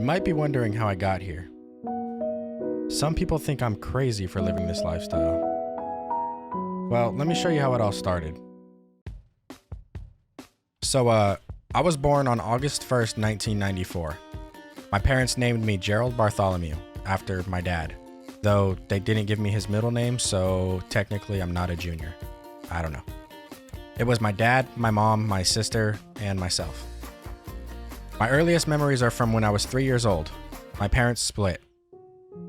You might be wondering how I got here. Some people think I'm crazy for living this lifestyle. Well, let me show you how it all started. So, I was born on August 1st, 1994. My parents named me Gerald Bartholomew, after my dad. Though they didn't give me his middle name, so technically I'm not a junior. I don't know. It was my dad, my mom, my sister, and myself. My earliest memories are from when I was 3 years old. My parents split.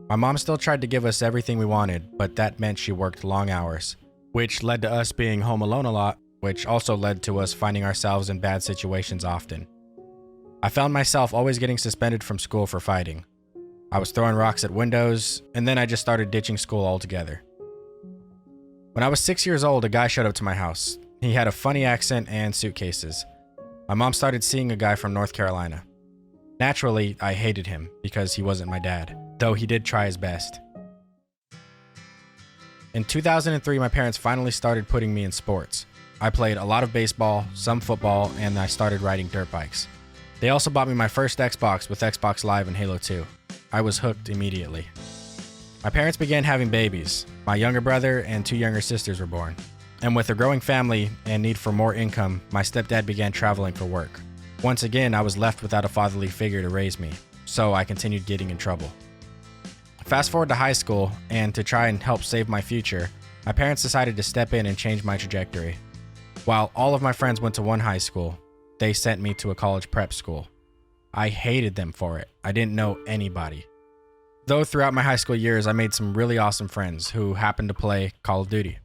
My mom still tried to give us everything we wanted, but that meant she worked long hours, which led to us being home alone a lot, which also led to us finding ourselves in bad situations often. I found myself always getting suspended from school for fighting. I was throwing rocks at windows, and then I just started ditching school altogether. When I was 6 years old, a guy showed up to my house. He had a funny accent and suitcases. My mom started seeing a guy from North Carolina. Naturally, I hated him because he wasn't my dad, though he did try his best. In 2003, my parents finally started putting me in sports. I played a lot of baseball, some football, and I started riding dirt bikes. They also bought me my first Xbox with Xbox Live and Halo 2. I was hooked immediately. My parents began having babies. My younger brother and 2 younger sisters were born. And with a growing family and need for more income, my stepdad began traveling for work. Once again, I was left without a fatherly figure to raise me, so I continued getting in trouble. Fast forward to high school, and to try and help save my future, my parents decided to step in and change my trajectory. While all of my friends went to one high school, they sent me to a college prep school. I hated them for it. I didn't know anybody. Though throughout my high school years, I made some really awesome friends who happened to play Call of Duty.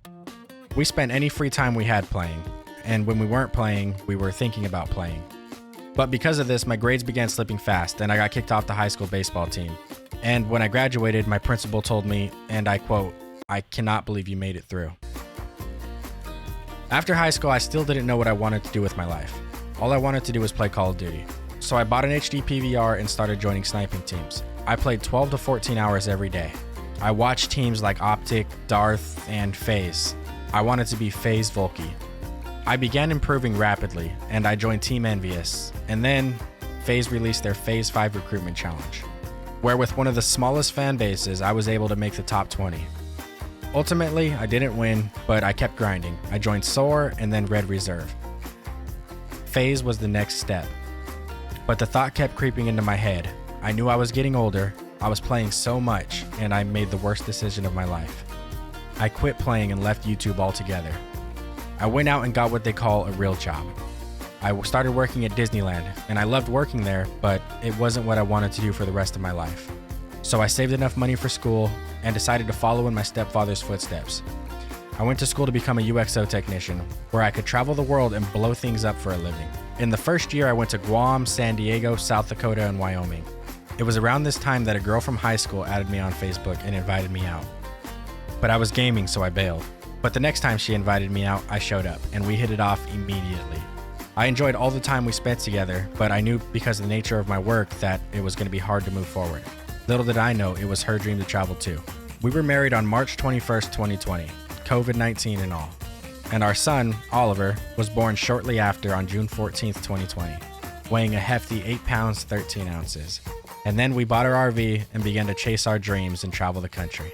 We spent any free time we had playing, and when we weren't playing, we were thinking about playing. But because of this, my grades began slipping fast, and I got kicked off the high school baseball team. And when I graduated, my principal told me, and I quote, "I cannot believe you made it through." After high school, I still didn't know what I wanted to do with my life. All I wanted to do was play Call of Duty. So I bought an HD PVR and started joining sniping teams. I played 12 to 14 hours every day. I watched teams like Optic, Darth, and FaZe. I wanted to be FaZe Volky. I began improving rapidly, and I joined Team Envious. And then, FaZe released their Phase 5 recruitment challenge, where with one of the smallest fan bases, I was able to make the top 20. Ultimately, I didn't win, but I kept grinding. I joined SOAR and then Red Reserve. FaZe was the next step. But the thought kept creeping into my head. I knew I was getting older, I was playing so much, and I made the worst decision of my life. I quit playing and left YouTube altogether. I went out and got what they call a real job. I started working at Disneyland, and I loved working there, but it wasn't what I wanted to do for the rest of my life. So I saved enough money for school and decided to follow in my stepfather's footsteps. I went to school to become a UXO technician, where I could travel the world and blow things up for a living. In the first year, I went to Guam, San Diego, South Dakota, and Wyoming. It was around this time that a girl from high school added me on Facebook and invited me out. But I was gaming, so I bailed. But the next time she invited me out, I showed up, and we hit it off immediately. I enjoyed all the time we spent together, but I knew because of the nature of my work that it was going to be hard to move forward. Little did I know it was her dream to travel too. We were married on March 21st, 2020, COVID-19 and all. And our son, Oliver, was born shortly after on June 14th, 2020, weighing a hefty 8 pounds, 13 ounces. And then we bought our RV and began to chase our dreams and travel the country.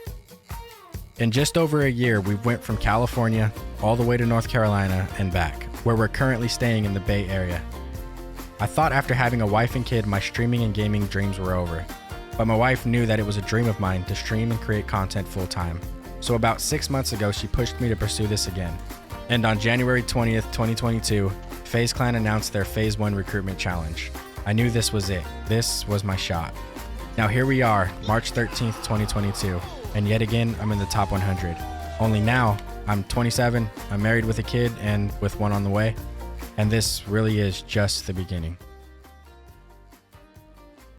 In just over a year, we went from California all the way to North Carolina and back, where we're currently staying in the Bay Area. I thought after having a wife and kid, my streaming and gaming dreams were over. But my wife knew that it was a dream of mine to stream and create content full time. So about 6 months ago, she pushed me to pursue this again. And on January 20th, 2022, FaZe Clan announced their Phase 1 recruitment challenge. I knew this was it. This was my shot. Now here we are, March 13th, 2022, and yet again, I'm in the top 100. Only now, I'm 27, I'm married with a kid and with one on the way, and this really is just the beginning.